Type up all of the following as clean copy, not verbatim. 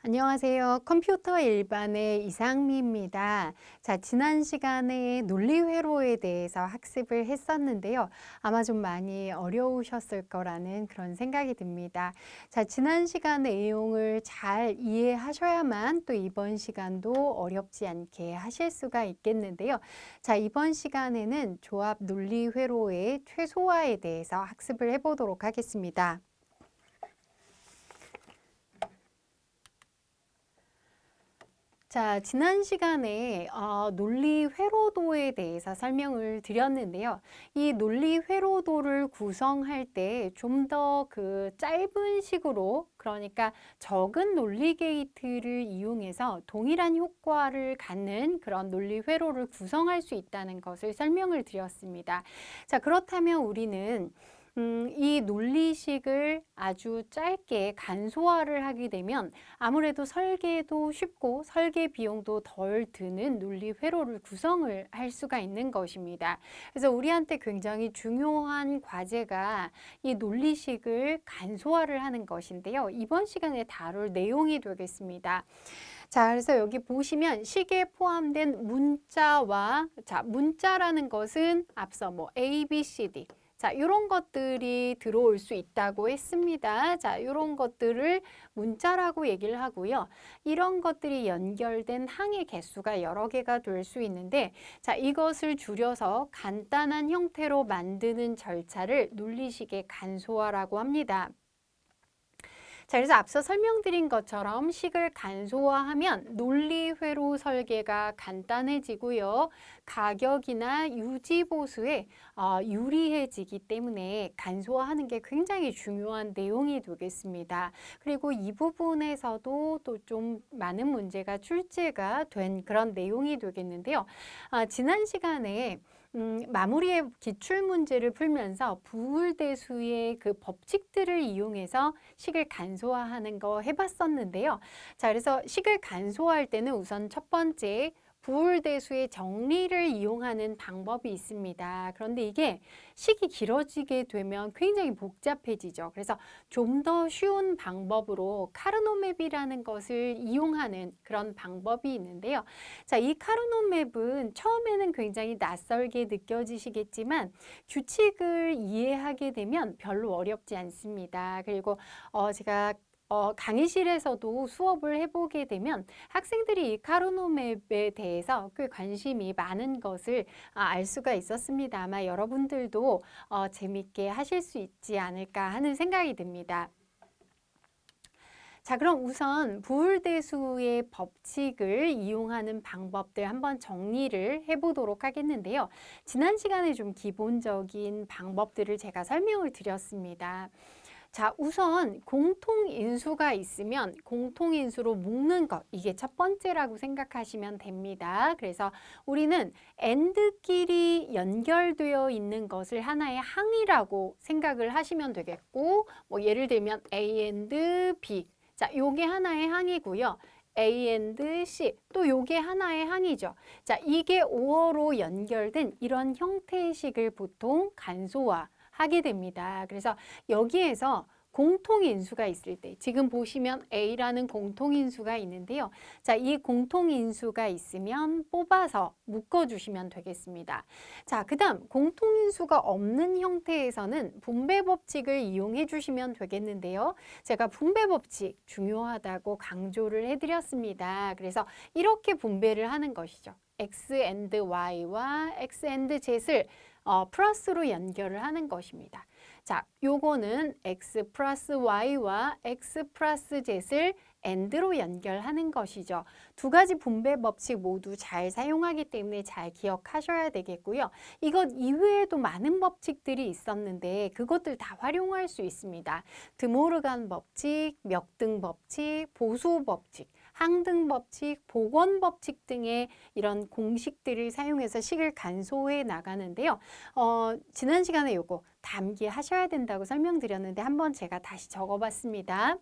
안녕하세요. 컴퓨터 일반의 이상미입니다. 자, 지난 시간에 논리회로에 대해서 학습을 했었는데요. 아마 좀 많이 어려우셨을 거라는 그런 생각이 듭니다. 자, 지난 시간 내용을 잘 이해하셔야만 또 이번 시간도 어렵지 않게 하실 수가 있겠는데요. 자, 이번 시간에는 조합 논리회로의 최소화에 대해서 학습을 해보도록 하겠습니다. 자, 지난 시간에 논리 회로도에 대해서 설명을 드렸는데요. 이 논리 회로도를 구성할 때 좀 더 그 짧은 식으로, 그러니까 적은 논리 게이트를 이용해서 동일한 효과를 갖는 그런 논리 회로를 구성할 수 있다는 것을 설명을 드렸습니다. 자, 그렇다면 우리는 이 논리식을 아주 짧게 간소화를 하게 되면 아무래도 설계도 쉽고 설계 비용도 덜 드는 논리 회로를 구성을 할 수가 있는 것입니다. 그래서 우리한테 굉장히 중요한 과제가 이 논리식을 간소화를 하는 것인데요. 이번 시간에 다룰 내용이 되겠습니다. 자, 그래서 여기 보시면 식에 포함된 문자와, 자, 문자라는 것은 앞서 뭐 A, B, C, D, 자, 이런 것들이 들어올 수 있다고 했습니다. 자, 이런 것들을 문자라고 얘기를 하고요. 이런 것들이 연결된 항의 개수가 여러 개가 될 수 있는데, 자, 이것을 줄여서 간단한 형태로 만드는 절차를 논리식의 간소화라고 합니다. 자, 그래서 앞서 설명드린 것처럼 식을 간소화하면 논리회로 설계가 간단해지고요. 가격이나 유지보수에 유리해지기 때문에 간소화하는 게 굉장히 중요한 내용이 되겠습니다. 그리고 이 부분에서도 또 좀 많은 문제가 출제가 된 그런 내용이 되겠는데요. 지난 시간에 마무리의 기출문제를 풀면서 부울대수의 그 법칙들을 이용해서 식을 간소화하는 거 해봤었는데요. 자, 그래서 식을 간소화할 때는 우선 첫 번째 부울대수의 정리를 이용하는 방법이 있습니다. 그런데 이게 식이 길어지게 되면 굉장히 복잡해지죠. 그래서 좀 더 쉬운 방법으로 카르노맵이라는 것을 이용하는 그런 방법이 있는데요. 자, 이 카르노맵은 처음에는 굉장히 낯설게 느껴지시겠지만 규칙을 이해하게 되면 별로 어렵지 않습니다. 그리고 제가 강의실에서도 수업을 해보게 되면 학생들이 이 카르노맵에 대해서 꽤 관심이 많은 것을 알 수가 있었습니다. 아마 여러분들도 재밌게 하실 수 있지 않을까 하는 생각이 듭니다. 자, 그럼 우선 부울대수의 법칙을 이용하는 방법들 한번 정리를 해보도록 하겠는데요. 지난 시간에 좀 기본적인 방법들을 제가 설명을 드렸습니다. 자, 우선 공통인수가 있으면 공통인수로 묶는 것, 이게 첫 번째라고 생각하시면 됩니다. 그래서 우리는 AND끼리 연결되어 있는 것을 하나의 항이라고 생각을 하시면 되겠고, 뭐 예를 들면 A and B, 자, 요게 하나의 항이고요. A and C, 또 요게 하나의 항이죠. 자, 이게 5어로 연결된 이런 형태의 식을 보통 간소화 하게 됩니다. 그래서 여기에서 공통인수가 있을 때, 지금 보시면 A라는 공통인수가 있는데요. 자, 이 공통인수가 있으면 뽑아서 묶어주시면 되겠습니다. 자, 그 다음 공통인수가 없는 형태에서는 분배법칙을 이용해 주시면 되겠는데요. 제가 분배법칙 중요하다고 강조를 해드렸습니다. 그래서 이렇게 분배를 하는 것이죠. X and Y와 X and Z를 플러스로 연결을 하는 것입니다. 자, 요거는 X 플러스 Y와 X 플러스 Z를 AND로 연결하는 것이죠. 두 가지 분배 법칙 모두 잘 사용하기 때문에 잘 기억하셔야 되겠고요. 이것 이외에도 많은 법칙들이 있었는데 그것들 다 활용할 수 있습니다. 드모르간 법칙, 역등 법칙, 보수 법칙, 항등 법칙, 복원 법칙 등의 이런 공식들을 사용해서 식을 간소해 나가는데요. 지난 시간에 요거 암기하셔야 된다고 설명드렸는데 한번 제가 다시 적어봤습니다.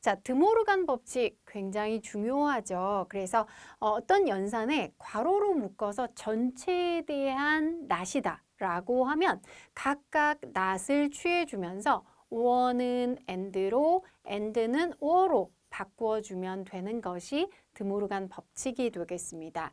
자, 드모르간 법칙 굉장히 중요하죠. 그래서 어떤 연산에 괄호로 묶어서 전체에 대한 낫이다 라고 하면 각각 낫을 취해주면서 or는 and로, and는 or로 바꾸어주면 되는 것이 드모르간 법칙이 되겠습니다.